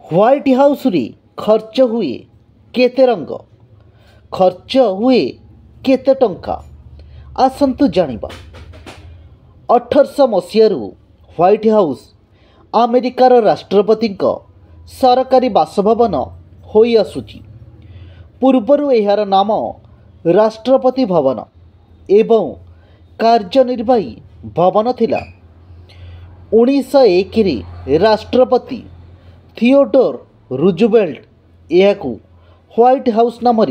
White house रे खर्च हुए केते रंग खर्च हुए केते टंका आसंतु जानिबा। 1800 मसीहारू ह्वाइट हाउस अमेरिकार राष्ट्रपति सरकारी बासभवन होई आसुची। पूर्वरु एहार नाम राष्ट्रपति भवन एवं कार्यनिर्वाही भवन थिला। 1901 रे राष्ट्रपति थियोडोर रूजवेल्ट यहाकू ह्वाइट हाउस नाम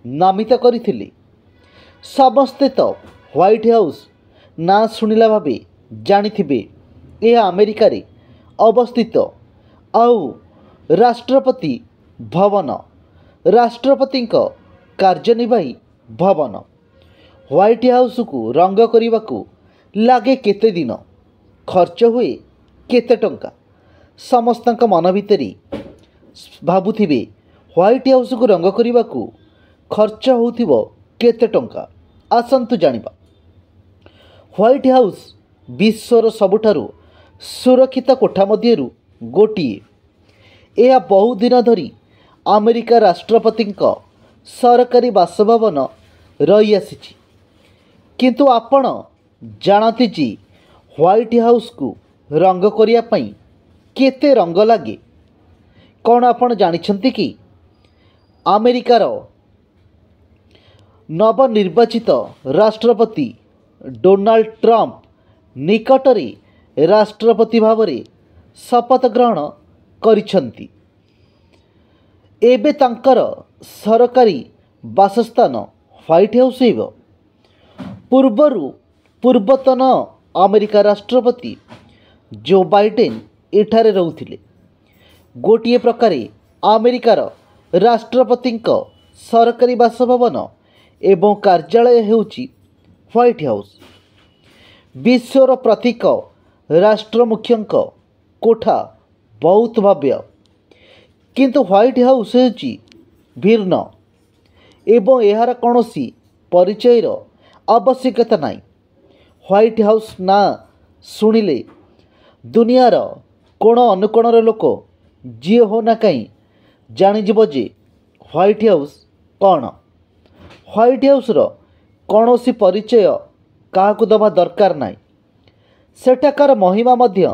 नामित करथिले। समस्ते तो ह्वाइट हाउस ना शुणिला भावे जानिथिबे यह अमेरिका रे अवस्थित आउ राष्ट्रपति भवन राष्ट्रपति कार्यनिर्वाही भवन। ह्वाइट हाउस को रंग करने को लगे केते दिन खर्च हुए केते टंका। समस्त मन भितर भावुथिबे ह्वाइट हाउस को रंग करने को खर्च होथिबो केते टंका। आसंतु जानिबा। ह्वाइट हाउस विश्वर सबुठारु सुरक्षित कोठा मध्यरु गोटिए। यह बहु दिन धरी अमेरिका राष्ट्रपति सरकारी बासभवन रही आसिछि। किंतु आपण जानते जी ह्वाइट हाउस को रंग करिया पई केते रंग लगे? कौन आपण जानिछंती कि अमेरिकार नवनिर्वाचित राष्ट्रपति डोनाल्ड ट्रंप निकटरे राष्ट्रपति भावरे शपथ ग्रहण करिछंती। एबे तांकर सरकारी बासस्थान ह्वाइट हाउस हेब। पूर्वतन अमेरिका राष्ट्रपति जो बाइडेन एठारे रहुथिले। गोटिए प्रकारे अमेरिकार राष्ट्रपति सरकारी बासभवन एवं कार्यालय हेउची ह्वाइट हाउस। विश्वर प्रतीक राष्ट्र मुख्यंक कोठा बहुत भव्य, किंतु ह्वाइट हाउस हेउची भिन्न एवं एहार कौनसी परिचयर आवश्यकता नहीं। ह्वाइट हाउस ना शुणिले दुनियार कोण अनुकोणर लोक जी होना कहीं जानिजिब जे ह्वाइट हाउस कौन। ह्वाइट हाउस कौनसी परिचय काहाकू दबा दरकार नहीं। सेठाकार महिमा मध्य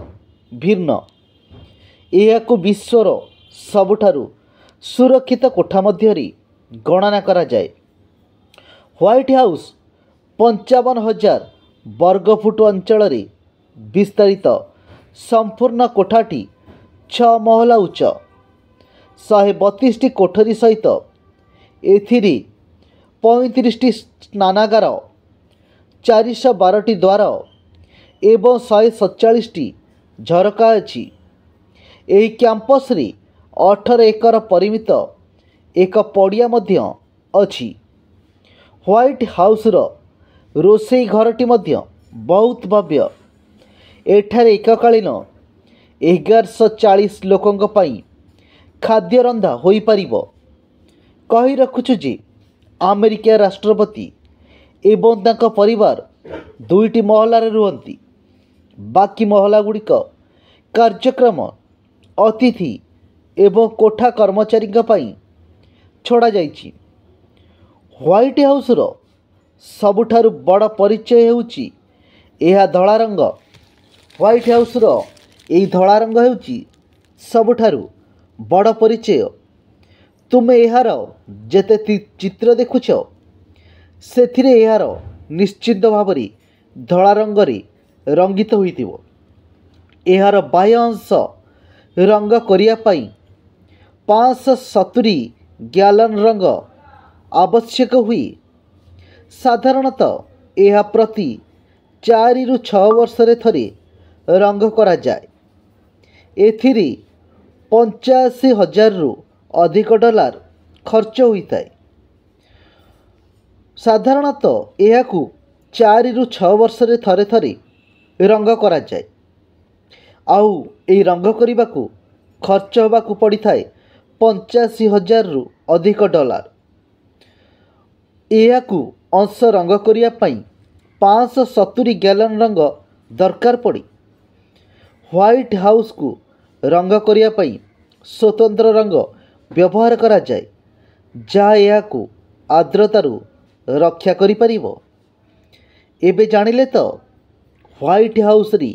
भिन्न। यहाकू विश्वर सबुठारु सुरक्षित कोठा मध्यरी गणना करा जाए। ह्वाइट हाउस 55,000 वर्गफुट अंचल विस्तारित संपूर्ण कोठाटी 6 महला उच्च 132 कोठरी सहित एथिरे 35 स्नानागार 412 द्वार एवं 147 झरका अछि। एही कैंपस रे 18 एकर परिमित एक पड़िया मध्य अछि। ह्वाइट हाउस रोषेई घरटी मध्य बहुत भव्य। एठारे एककालीन 1140 लोकंक पई खाद्य रंधा होई परिबो। कहि रखुछु जे अमेरिका राष्ट्रपति एवं तांका परिवार 2टी महलारे रुहंती। बाकी महला गुड़िक कार्यक्रम अतिथि एवं कोठा कर्मचारी पई छोड़ा जाइछि। ह्वाइट हाउस सबुठारु बड़ परिचय हेउची एहा धला रंग। ह्वाइट हाउस एही धला रंग हेउची सबुठारु बड़ परिचय। तुमे एहार जेते चित्र देखुछ सेथिरे एहार निश्चित भावरे धला रंगरे रंगित होइथिबो। एहार बाह्य अंश रंग करिया पई 570 गैलन रंग आवश्यक हुई। साधारणतः यह प्रति 4 ରୁ 6 वर्षरे थरे रंग करा जाए। एथिरे 85,000 रु अधिक डॉलर खर्च होता है। साधारणतः यह 4 ରୁ 6 वर्षरे थरे थरे रंग करा जाए। आउ ए रंग करने को खर्च होगा पड़ी था 85,000 रु अधिक डॉलर। यह अंश रंग करने 570 गैलन रंग दरकार पड़ी। ह्वाइट हाउस को रंग करने स्वतंत्र रंग व्यवहार कराए जहाँ यह आर्द्रतारू रक्षा करिपरिबो। एबे जानिले तो व्हाइट हाउस री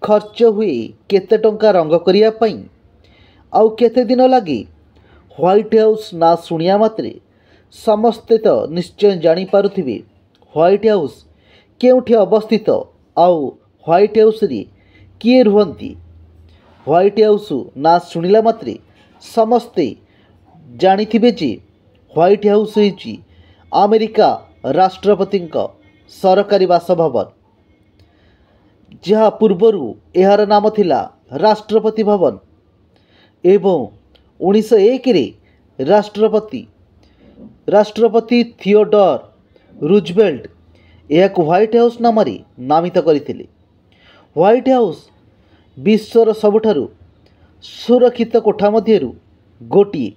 खर्च हुए केते टंका रंग करिया पई आउ केते दिन लगी। व्हाइट हाउस ना शुणिया मात्रे समस्ते तो निश्चय जानी पारुथिबे व्हाइट हाउस केउठी अवस्थित आउ व्हाइट हाउस री किए रुहंती। व्हाइट हाउस ना शुणिला मात्रे समस्ते जानिथिबे जे व्हाइट हाउस होइछि अमेरिका राष्ट्रपति सरकारी बासभवन, जहाँ पूर्वरु एहार नाम थिला राष्ट्रपति भवन एवं 1901 रे राष्ट्रपति थियोडोर रूजवेल्ट यह व्हाइट हाउस नाम नामित करथिले। व्हाइट हाउस विश्वर सबुठारु सुरक्षित कोठा मध्यरु गोटिए।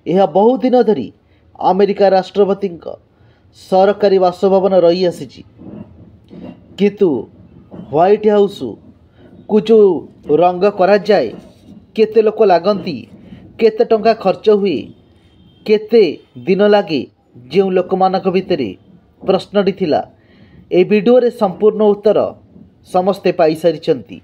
यह बहु दिन धरी अमेरिका राष्ट्रपति सरकारी बासभवन रही आसी। किंतु व्हाइट हाउस को जो रंग करा जाए, केते लोक लागंती, केते टंका खर्च हुए, केते दिन लगे, जो लोक मानक भितरे प्रश्नटी थिला ए वीडियो रे संपूर्ण उत्तर समस्ते पाई सारिचंती।